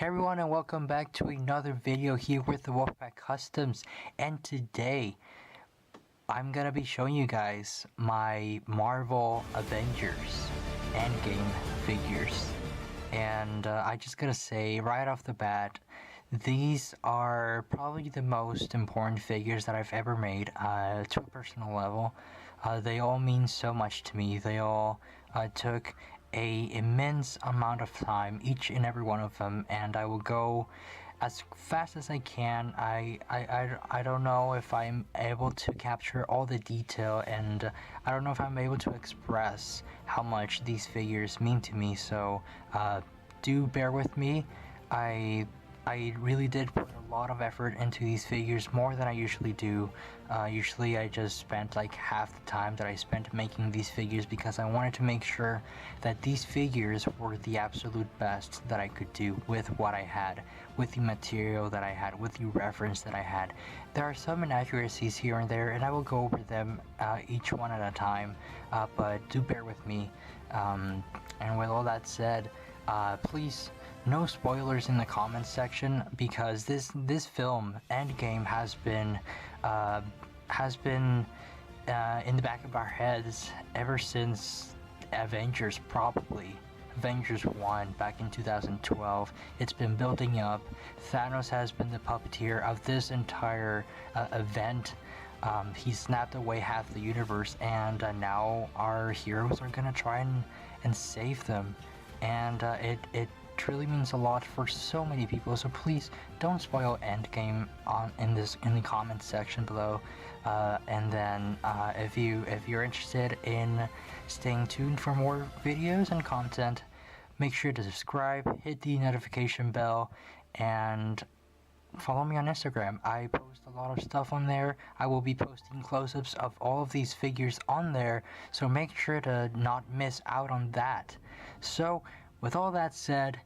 Hey everyone, and welcome back to another video here with the Wolfpack Customs. And today I'm gonna be showing you guys my Marvel Avengers Endgame figures. And I just gotta say right off the bat, these are probably the most important figures that I've ever made to a personal level. They all mean so much to me. They all took a immense amount of time, each and every one of them, and I will go as fast as I can. I don't know if I'm able to capture all the detail, and I don't know if I'm able to express how much these figures mean to me, so do bear with me. I really did put a lot of effort into these figures, more than I usually do. Usually I just spent like half the time that I spent making these figures because I wanted to make sure that these figures were the absolute best that I could do with what I had, with the material that I had, with the reference that I had. There are some inaccuracies here and there, and I will go over them each one at a time, but do bear with me. And with all that said, please, no spoilers in the comments section, because this film Endgame has been in the back of our heads ever since Avengers, probably Avengers 1 back in 2012. It's been building up. Thanos has been the puppeteer of this entire event. He snapped away half the universe, and now our heroes are gonna try and save them. And it truly means a lot for so many people, so please don't spoil Endgame in the comments section below. And then if you're interested in staying tuned for more videos and content, make sure to subscribe, hit the notification bell, and follow me on Instagram. I post a lot of stuff on there. I will be posting close-ups of all of these figures on there, so make sure to not miss out on that. So with all that said,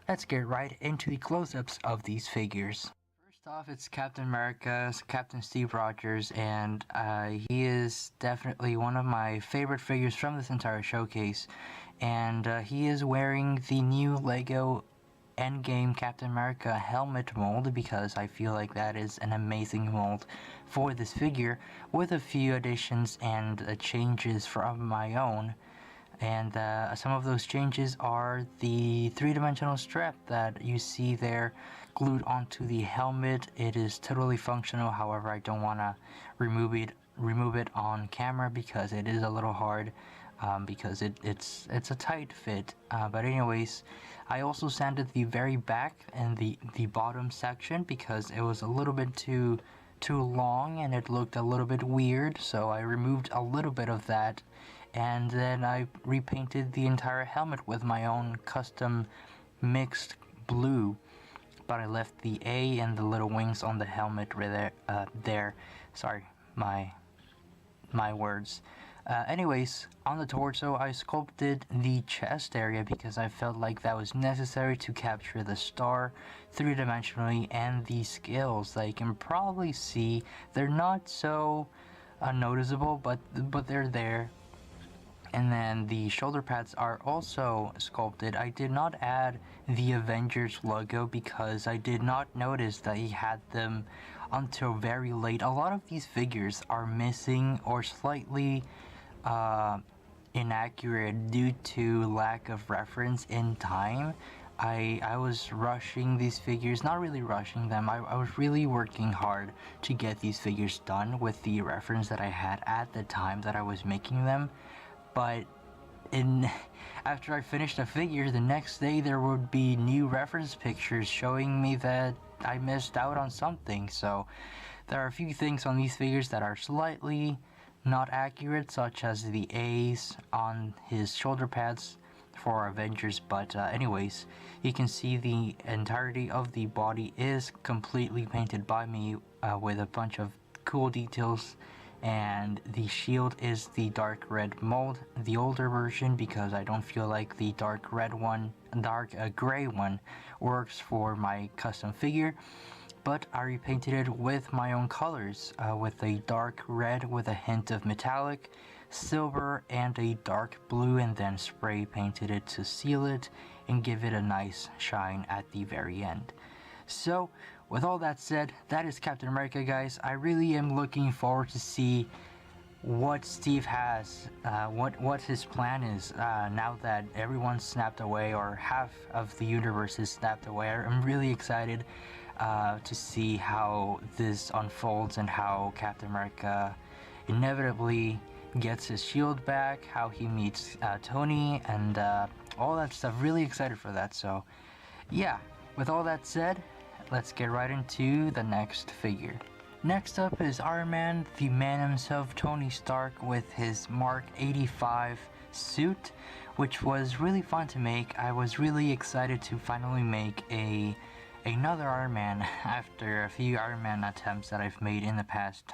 let's get right into the close-ups of these figures. First off, it's Captain America's Captain Steve Rogers, and he is definitely one of my favorite figures from this entire showcase. And he is wearing the new Lego Endgame Captain America helmet mold, because I feel like that is an amazing mold for this figure, with a few additions and changes from my own. And some of those changes are the three-dimensional strap that you see there glued onto the helmet. It is totally functional, however I don't want to remove it on camera because it is a little hard, because it's a tight fit. But anyways, I also sanded the very back and the bottom section because it was a little bit too long and it looked a little bit weird, so I removed a little bit of that, and then I repainted the entire helmet with my own custom mixed blue, but I left the A and the little wings on the helmet right there. Sorry, my words. Anyways, on the torso, I sculpted the chest area because I felt like that was necessary to capture the star three-dimensionally, and the scales that you can probably see, they're not so noticeable, but they're there. And then the shoulder pads are also sculpted. I did not add the Avengers logo because I did not notice that he had them until very late. A lot of these figures are missing or slightly inaccurate due to lack of reference in time. I was rushing these figures, not really rushing them, I was really working hard to get these figures done with the reference that I had at the time that I was making them. But after I finished a figure, the next day there would be new reference pictures showing me that I missed out on something. So there are a few things on these figures that are slightly not accurate, such as the A's on his shoulder pads for Avengers, but anyways, you can see the entirety of the body is completely painted by me with a bunch of cool details. And the shield is the dark red mold, the older version, because I don't feel like the dark gray one works for my custom figure. but I repainted it with my own colors, with a dark red with a hint of metallic, silver, and a dark blue, and then spray painted it to seal it and give it a nice shine at the very end. So, with all that said, that is Captain America, guys. I really am looking forward to see what Steve has, what his plan is, now that everyone's snapped away, or half of the universe is snapped away. I'm really excited to see how this unfolds and how Captain America inevitably gets his shield back, how he meets Tony, and all that stuff. Really excited for that. So yeah, with all that said, let's get right into the next figure. Next up is Iron Man, the man himself, Tony Stark, with his Mark 85 suit, which was really fun to make. I was really excited to finally make another Iron Man after a few Iron Man attempts that I've made in the past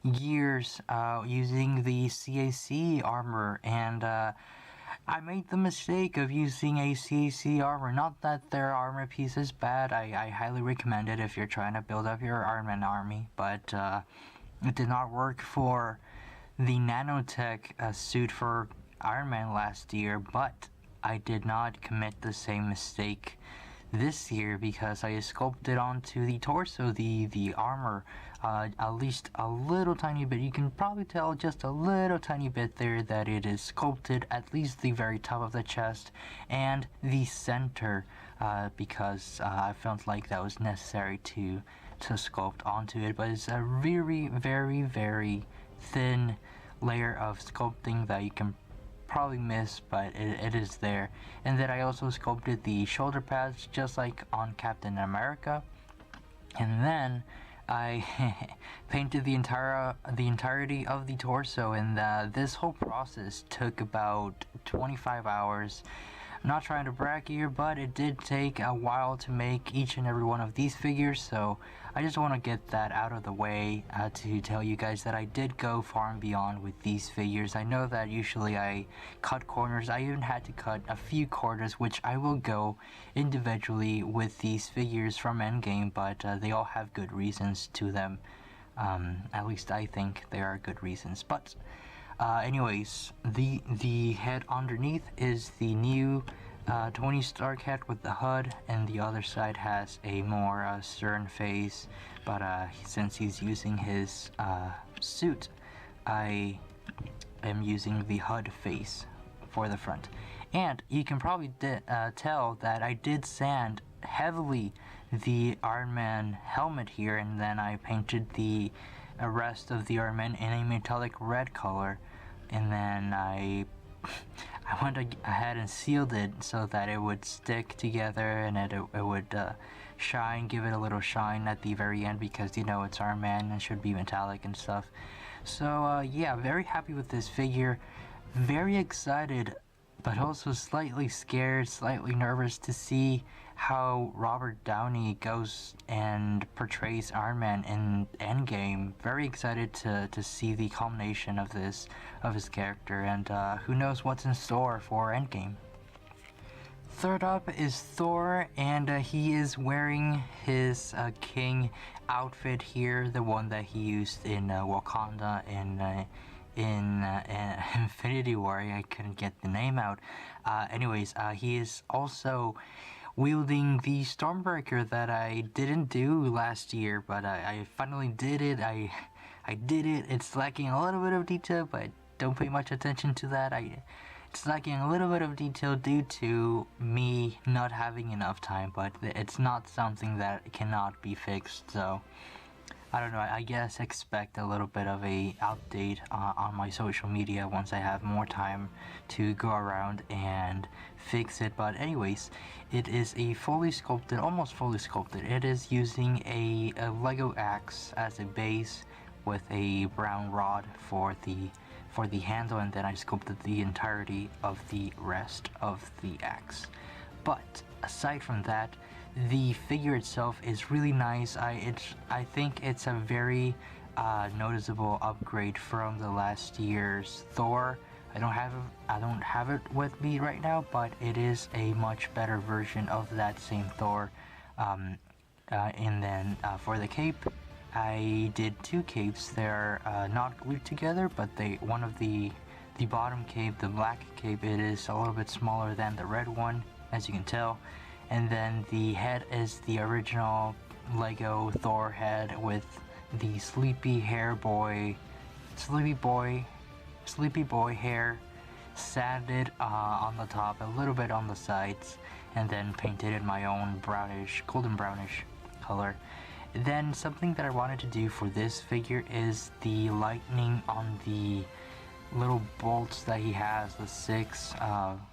years, using the CAC armor, and I made the mistake of using a CAC armor. Not that their armor piece is bad, I highly recommend it if you're trying to build up your Iron Man army, but it did not work for the nanotech suit for Iron Man last year, but I did not commit the same mistake this year because I sculpted onto the torso the armor, at least a little tiny bit. You can probably tell just a little tiny bit there that it is sculpted, at least the very top of the chest and the center, because I felt like that was necessary to sculpt onto it. But it's a very, very, very thin layer of sculpting that you can probably miss, but it is there. And then I also sculpted the shoulder pads just like on Captain America, and then I painted the entirety of the torso, and this whole process took about 25 hours. I'm not trying to brag here, but it did take a while to make each and every one of these figures, so I just want to get that out of the way to tell you guys that I did go far and beyond with these figures. I know that usually I cut corners. I even had to cut a few corners, which I will go individually with these figures from Endgame, but they all have good reasons to them. At least I think there are good reasons. But anyways, the head underneath is the new Tony Stark head with the HUD, and the other side has a more stern face, but since he's using his suit, I am using the HUD face for the front. And you can probably tell that I did sand heavily the Iron Man helmet here, and then I painted the rest of the Iron Man in a metallic red color, and then I went ahead and sealed it so that it would stick together, and it would shine, give it a little shine at the very end, because you know it's Iron Man and should be metallic and stuff. So yeah, very happy with this figure, very excited, but also slightly scared, slightly nervous to see how Robert Downey goes and portrays Iron Man in Endgame. Very excited to see the culmination of his character, and who knows what's in store for Endgame. Third up is Thor, and he is wearing his king outfit here, the one that he used in Wakanda in Infinity War. I couldn't get the name out. Anyways, he is also wielding the Stormbreaker that I didn't do last year, but I finally did it. I did it. It's lacking a little bit of detail, but don't pay much attention to that. It's lacking a little bit of detail due to me not having enough time, but it's not something that cannot be fixed, so I don't know, I guess expect a little bit of a update on my social media once I have more time to go around and fix it. But anyways, it is a fully sculpted, almost fully sculpted. It is using a Lego axe as a base with a brown rod for the handle, and then I sculpted the entirety of the rest of the axe. But aside from that, the figure itself is really nice. I think it's a very noticeable upgrade from the last year's Thor. I don't have it with me right now, but it is a much better version of that same Thor. And then for the cape, I did 2 capes. They're not glued together, but one of the bottom cape, the black cape, it is a little bit smaller than the red one, as you can tell. And then the head is the original Lego Thor head with the sleepy boy hair sanded on the top, a little bit on the sides, and then painted in my own golden brownish color. Then something that I wanted to do for this figure is the lightning on the little bolts that he has, the 6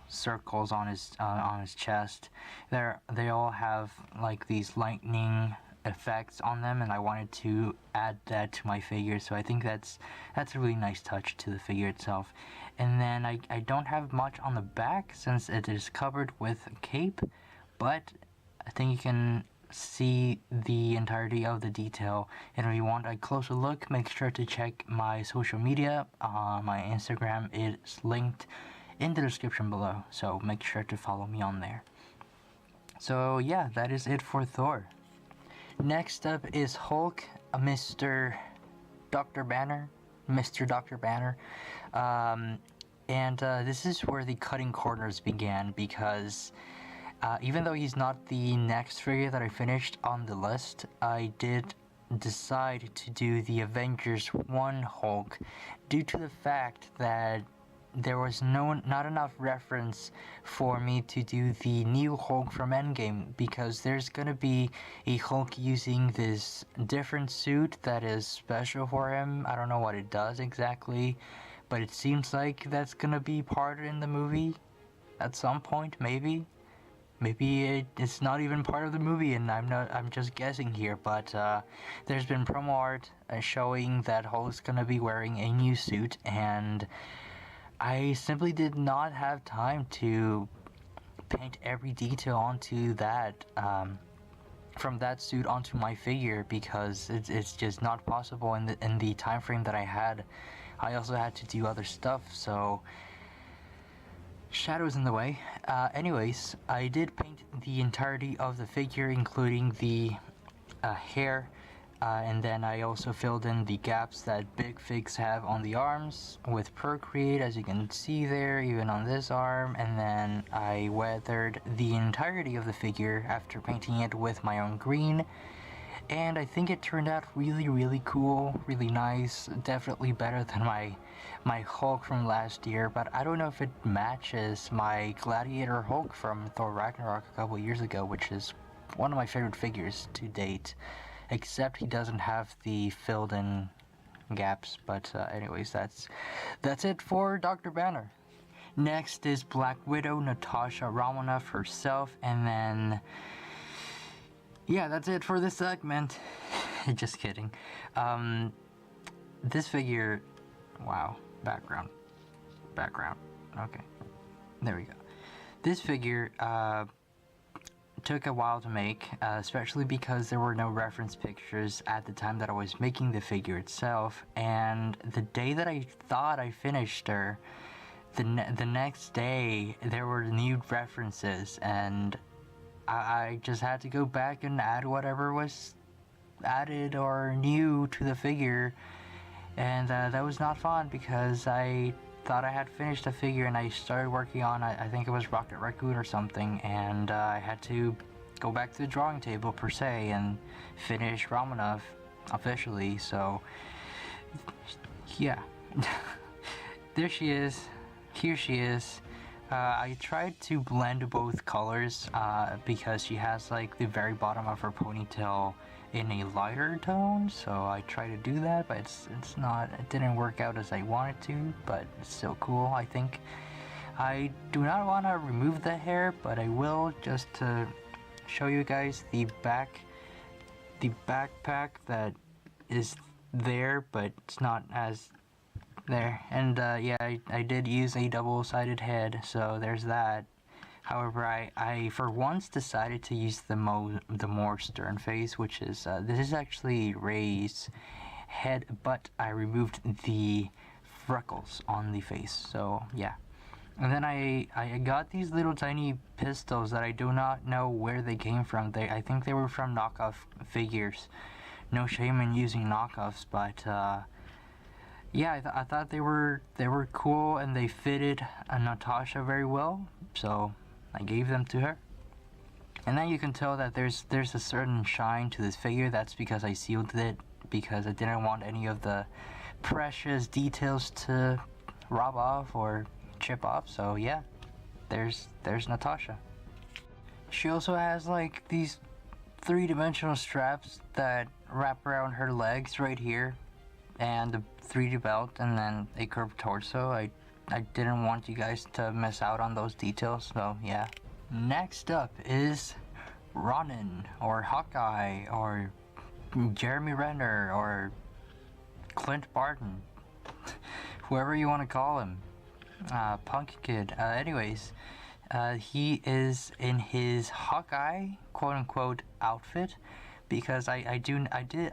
circles on his chest. They all have like these lightning effects on them, and I wanted to add that to my figure, so I think that's a really nice touch to the figure itself. And then I don't have much on the back since it is covered with cape, but I think you can see the entirety of the detail. And if you want a closer look, make sure to check my social media. My Instagram is linked in the description below, so make sure to follow me on there. So yeah, that is it for Thor. Next up is Hulk, Mr. Dr. Banner. And this is where the cutting corners began, because even though he's not the next figure that I finished on the list, I did decide to do the Avengers 1 Hulk due to the fact that there was not enough reference for me to do the new Hulk from Endgame, because there's gonna be a Hulk using this different suit that is special for him. I don't know what it does exactly, but it seems like that's gonna be part in the movie at some point, maybe. Maybe it's not even part of the movie, and I'm just guessing here, but there's been promo art showing that Hulk's gonna be wearing a new suit, and I simply did not have time to paint every detail onto that, from that suit onto my figure, because it's just not possible in the time frame that I had. I also had to do other stuff, so shadows in the way. Anyways, I did paint the entirety of the figure, including the hair. And then I also filled in the gaps that big figs have on the arms with Procreate, as you can see there, even on this arm. And then I weathered the entirety of the figure after painting it with my own green. And I think it turned out really, really cool, really nice. Definitely better than my Hulk from last year, but I don't know if it matches my Gladiator Hulk from Thor Ragnarok a couple years ago, which is one of my favorite figures to date. Except he doesn't have the filled in gaps, but anyways, that's it for Dr. Banner. Next is Black Widow, Natasha Romanoff herself, and then yeah, that's it for this segment. Just kidding. This figure, wow, background, okay, there we go. This figure took a while to make, especially because there were no reference pictures at the time that I was making the figure itself, and the day that I thought I finished her, the next day there were new references, and I just had to go back and add whatever was added or new to the figure, and that was not fun, because I thought I had finished a figure and I started working on, I think it was Raccoon or something, and I had to go back to the drawing table per se and finish Romanoff officially. So yeah, there she is, here she is. I tried to blend both colors because she has like the very bottom of her ponytail in a lighter tone, so I try to do that, but it didn't work out as I wanted to, but it's still cool, I think. I do not want to remove the hair, but I will, just to show you guys the backpack that is there, but it's not as there. And yeah, I did use a double-sided head, so there's that. However, I for once decided to use the more stern face, which is this is actually Ray's head, but I removed the freckles on the face. So yeah, And then I got these little tiny pistols that I do not know where they came from. I think they were from knockoff figures. No shame in using knockoffs, but yeah, I thought they were cool and they fitted Natasha very well, so I gave them to her. And then you can tell that there's a certain shine to this figure. That's because I sealed it, because I didn't want any of the precious details to rub off or chip off. So yeah, there's Natasha. She also has like these three-dimensional straps that wrap around her legs right here, and the 3D belt, and then a curved torso. I didn't want you guys to miss out on those details, so yeah. Next up is Ronin, or Hawkeye, or Jeremy Renner, or Clint Barton, whoever you want to call him. Punk Kid. Anyways, he is in his Hawkeye quote-unquote outfit, because I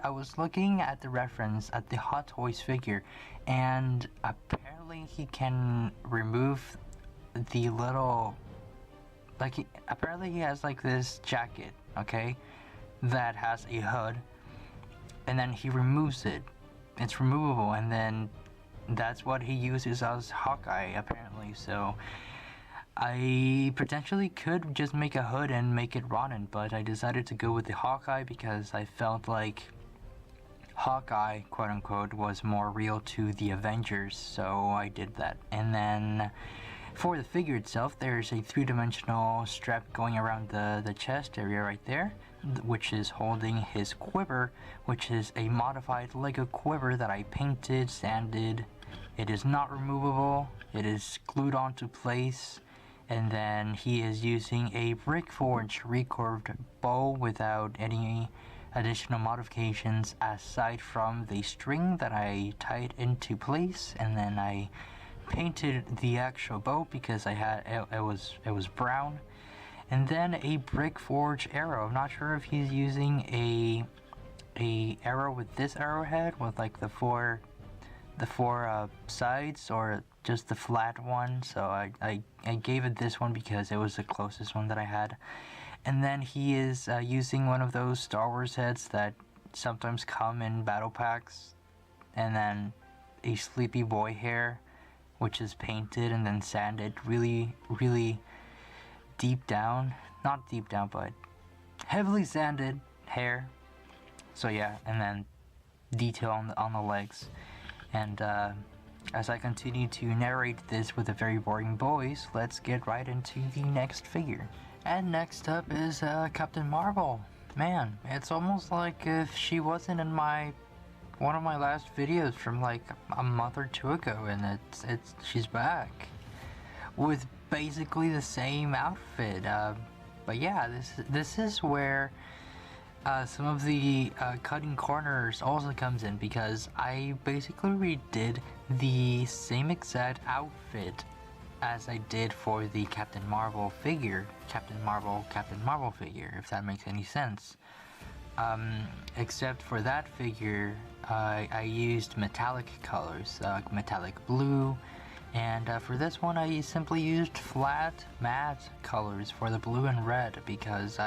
was looking at the reference at the Hot Toys figure, and apparently he can remove the little, like, apparently he has like this jacket, okay, that has a hood, and then he removes it. It's removable, and then that's what he uses as Hawkeye, apparently. So I potentially could just make a hood and make it Ronin, but I decided to go with the Hawkeye because I felt like Hawkeye, quote unquote, was more real to the Avengers, so I did that. And then for the figure itself, there's a three-dimensional strap going around the chest area right there, which is holding his quiver, which is a modified Lego quiver that I painted, sanded. It is not removable, it is glued onto place. And then he is using a brick forged recurved bow without any additional modifications aside from the string that I tied into place, and then I painted the actual bow because I had it was brown. And then a brick forged arrow. I'm not sure if he's using a arrow with this arrowhead with like the four sides, or just the flat one. So I gave it this one because it was the closest one that I had. And then he is using one of those Star Wars heads that sometimes come in battle packs, and then a Sleepy Boy hair, which is painted and then sanded really deep down, not deep down, but heavily sanded hair. So yeah, and then detail on the legs. And as I continue to narrate this with a very boring voice, let's get right into the next figure. And next up is Captain Marvel. Man, it's almost like if she wasn't in one of my last videos from like a month or two ago, and she's back with basically the same outfit. But yeah, this is where some of the cutting corners also comes in, because I basically redid the same exact outfit as I did for the Captain Marvel figure, Captain Marvel figure, if that makes any sense. Except for that figure, I used metallic colors, metallic blue, and for this one I simply used flat matte colors for the blue and red, because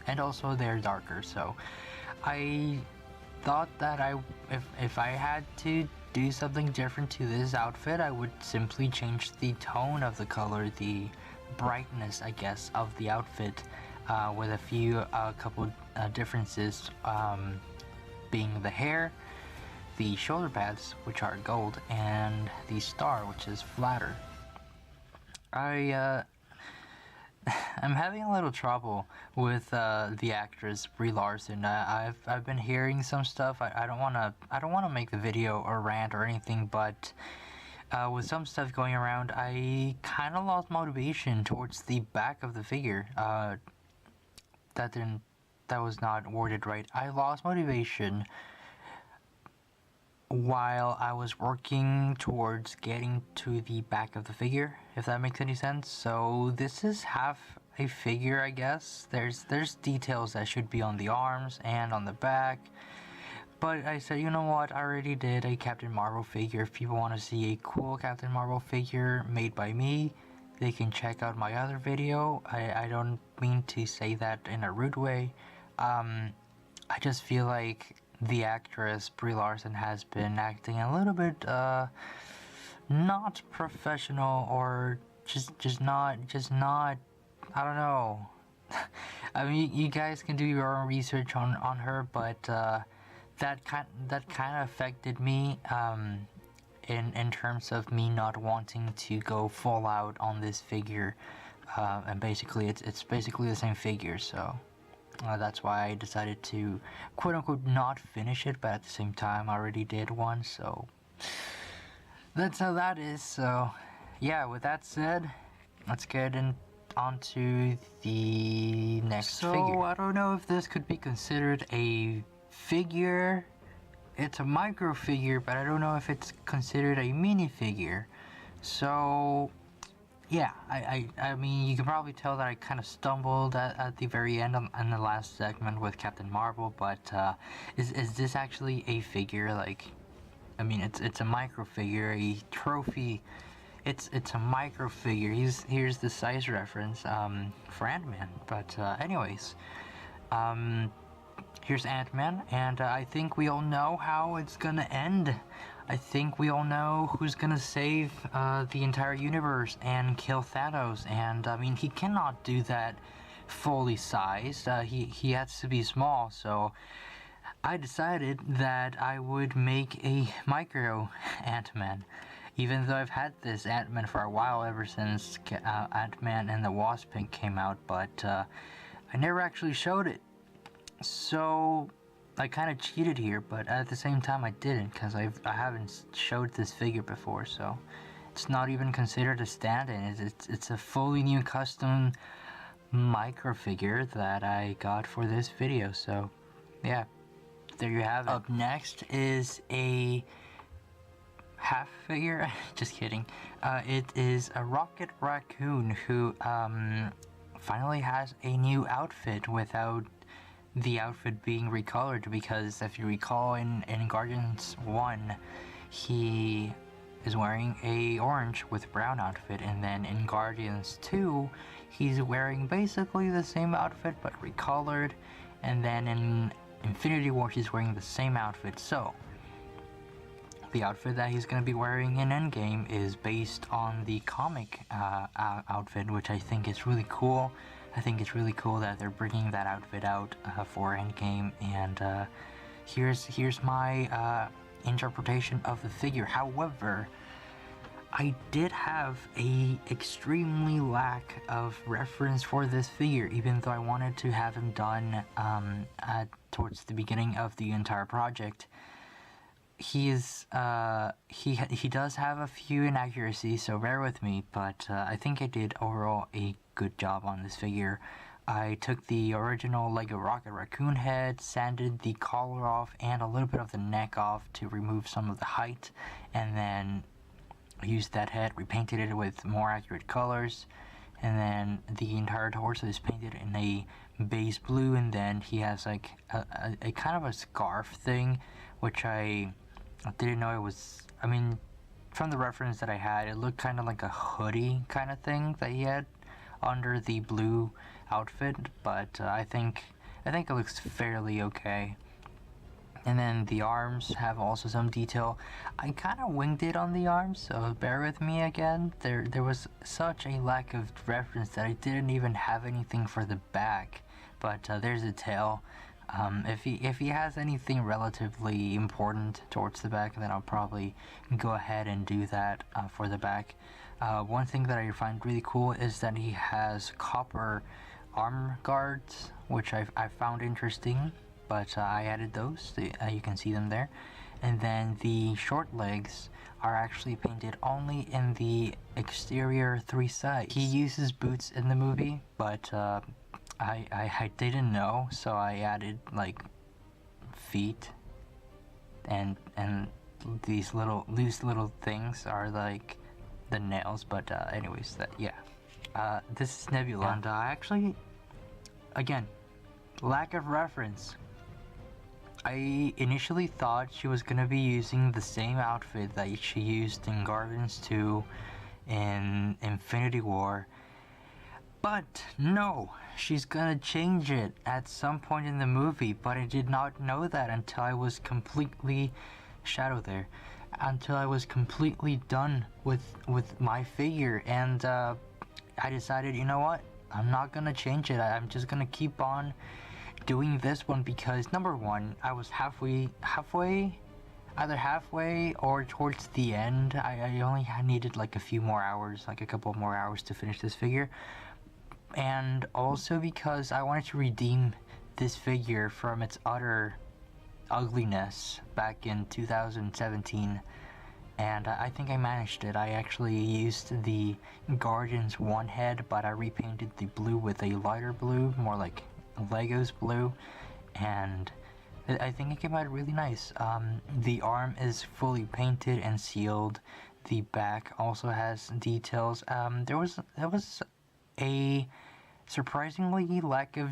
and also they're darker. So I thought that if I had to do something different to this outfit, I would simply change the tone of the color, the brightness, I guess, of the outfit, with a few couple differences, being the hair, the shoulder pads, which are gold, and the star, which is flatter. I'm having a little trouble with the actress Brie Larson. I've been hearing some stuff. I don't wanna make the video or rant or anything, but with some stuff going around, I kind of lost motivation towards the back of the figure. That was not worded right. I lost motivation while I was working towards getting to the back of the figure, if that makes any sense. So this is half a figure, I guess. There's details that should be on the arms and on the back, but I said, you know what, I already did a Captain Marvel figure. If people want to see a cool Captain Marvel figure made by me, they can check out my other video. I don't mean to say that in a rude way. I just feel like the actress Brie Larson has been acting a little bit not professional, or just not I don't know. I mean, you guys can do your own research on her, but that kind of affected me in terms of me not wanting to go full out on this figure, and basically it's basically the same figure, so that's why I decided to quote unquote not finish it, but at the same time I already did one, so that's how that is. So yeah, with that said, let's get on to the next figure. So I don't know if this could be considered a figure. It's a micro figure, but I don't know if it's considered a mini figure. So yeah, I mean, you can probably tell that I kind of stumbled at the very end on the last segment with Captain Marvel, but is this actually a figure? Like, I mean, it's a micro figure, a trophy. It's a micro figure. Here's the size reference for AntMan. But anyways, here's AntMan, and I think we all know how it's gonna end. I think we all know who's gonna save the entire universe and kill Thanos. And I mean, he cannot do that fully sized. He has to be small. So I decided that I would make a micro AntMan. Even though I've had this AntMan for a while, ever since AntMan and the Wasp came out, but I never actually showed it. So I kind of cheated here, but at the same time I didn't, because I haven't showed this figure before, so it's not even considered a stand-in. It's a fully new custom micro figure that I got for this video. So yeah, there you have it. Up next is a half figure. Just kidding. It is a Rocket Raccoon who finally has a new outfit without the outfit being recolored, because if you recall in Guardians 1 he is wearing a orange with brown outfit, and then in Guardians 2 he's wearing basically the same outfit but recolored, and then in Infinity War he's wearing the same outfit. So the outfit that he's going to be wearing in Endgame is based on the comic outfit, which I think is really cool. I think it's really cool that they're bringing that outfit out for Endgame, and here's my interpretation of the figure. However, I did have a extremely lack of reference for this figure, even though I wanted to have him done towards the beginning of the entire project. He does have a few inaccuracies, so bear with me, but I think I did overall a good job on this figure. I took the original Lego Rocket Raccoon head, sanded the collar off and a little bit of the neck off to remove some of the height, and then used that head, repainted it with more accurate colors, and then the entire torso is painted in a base blue, and then he has like a kind of a scarf thing, which I didn't know it was. I mean, from the reference that I had, it looked kind of like a hoodie kind of thing that he had under the blue outfit, but I think it looks fairly okay. And then the arms have also some detail. I kind of winged it on the arms, so bear with me again. There was such a lack of reference that I didn't even have anything for the back, but there's a tail. If he has anything relatively important towards the back, then I'll probably go ahead and do that for the back. One thing that I find really cool is that he has copper arm guards, which I found interesting, but I added those. You can see them there. And then the short legs are actually painted only in the exterior 3 sides. He uses boots in the movie, but I didn't know, so I added like feet, and these little loose little things are like the nails. But anyways, this is Nebula, and actually, again, lack of reference. I initially thought she was gonna be using the same outfit that she used in Guardians 2 in Infinity War. But no, she's gonna change it at some point in the movie, but I did not know that until I was completely until I was completely done with my figure, and I decided, you know what? I'm not gonna change it. I'm just gonna keep on doing this one because number one, I was either halfway or towards the end. I only needed like a few more hours, like a couple more hours to finish this figure. And also because I wanted to redeem this figure from its utter ugliness back in 2017. And I think I managed it. I actually used the Guardians 1 head, but I repainted the blue with a lighter blue, more like Lego's blue, and I think it came out really nice. The arm is fully painted and sealed. The back also has details. There was a surprisingly lack of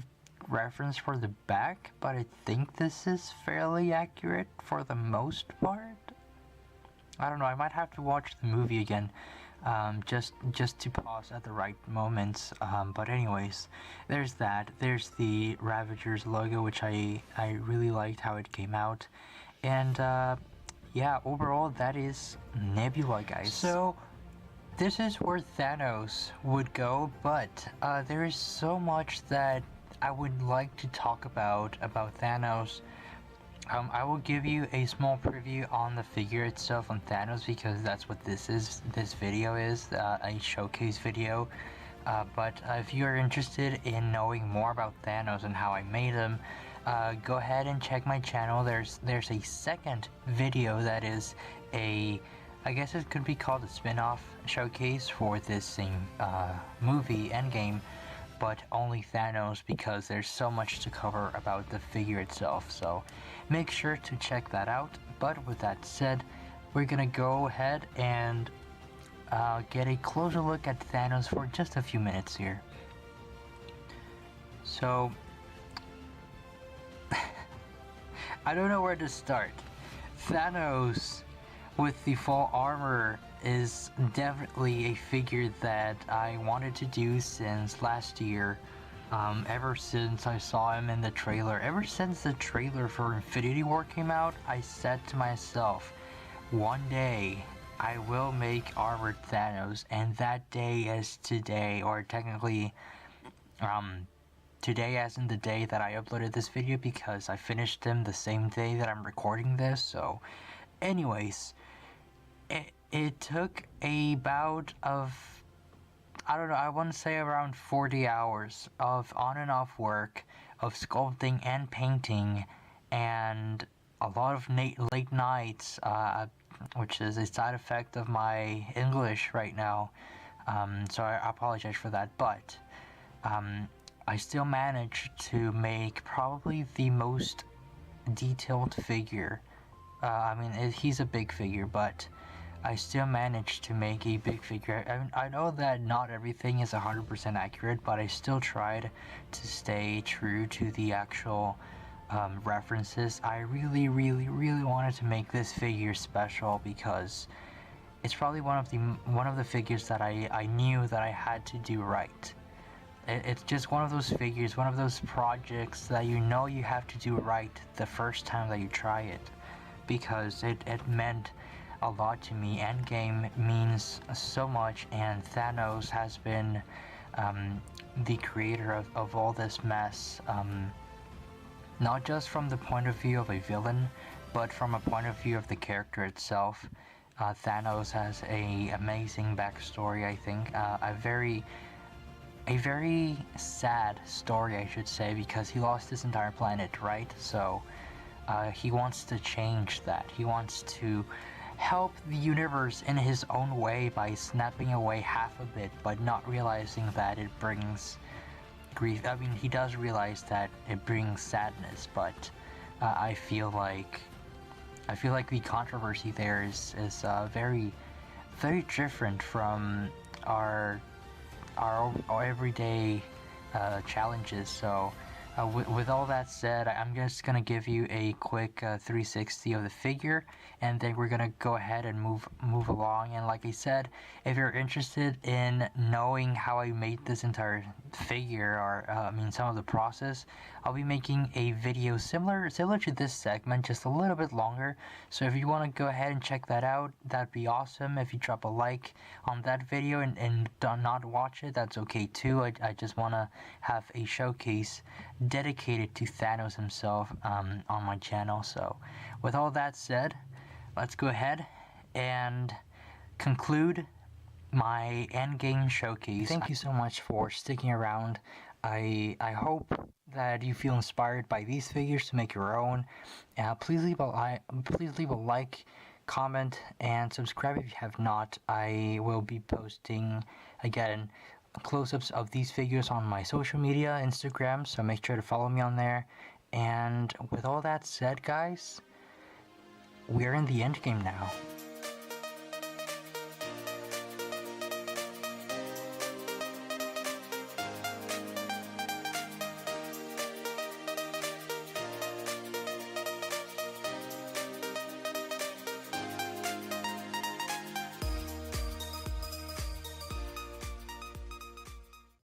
reference for the back, but I think this is fairly accurate for the most part. I don't know, I might have to watch the movie again, just to pause at the right moments, but anyways, there's that. There's the Ravagers logo, which I really liked how it came out, and yeah, overall that is Nebula, guys. So this is where Thanos would go, but there is so much that I would like to talk about Thanos. I will give you a small preview on the figure itself on Thanos because that's what this is. This video is a showcase video. But if you are interested in knowing more about Thanos and how I made him, go ahead and check my channel. There's a second video that is I guess it could be called a spin-off showcase for this same movie, Endgame, but only Thanos because there's so much to cover about the figure itself, so make sure to check that out. But with that said, we're gonna go ahead and get a closer look at Thanos for just a few minutes here. So I don't know where to start. Thanos with the full armor is definitely a figure that I wanted to do since last year. Ever since I saw him in the trailer, ever since the trailer for Infinity War came out, I said to myself, one day I will make armored Thanos, and that day is today, or technically today as in the day that I uploaded this video, because I finished him the same day that I'm recording this. So anyways, it took a bout of, I don't know, I want to say around 40 hours of on and off work, of sculpting and painting, and a lot of late nights, which is a side effect of my English right now, so I apologize for that, but I still managed to make probably the most detailed figure. I mean, he's a big figure, but I still managed to make a big figure. I mean, I know that not everything is 100% accurate, but I still tried to stay true to the actual references. I really wanted to make this figure special because it's probably one of the figures that I knew that I had to do right. It's just one of those figures, one of those projects that you know you have to do right the first time that you try it, because it meant a lot to me. Endgame means so much, and Thanos has been the creator of all this mess, not just from the point of view of a villain, but from a point of view of the character itself. Thanos has a amazing backstory, I think, a very sad story, I should say, because he lost his entire planet, right? So he wants to change that. He wants to help the universe in his own way by snapping away half of it, but not realizing that it brings grief. I mean, he does realize that it brings sadness, but I feel like the controversy there is very different from our everyday challenges. So With all that said, I'm just gonna give you a quick 360 of the figure, and then we're gonna go ahead and move along. And like I said, if you're interested in knowing how I made this entire figure, or some of the process, I'll be making a video similar to this segment, just a little bit longer. So if you want to go ahead and check that out, that'd be awesome. If you drop a like on that video and do not watch it, that's okay too. I just want to have a showcase dedicated to Thanos himself on my channel. So with all that said, let's go ahead and conclude my Endgame showcase. Thank you so much for sticking around. I hope that you feel inspired by these figures to make your own. Please leave a like, comment, and subscribe if you have not. I will be posting again close-ups of these figures on my social media, Instagram, so make sure to follow me on there. And with all that said, guys, we're in the Endgame now.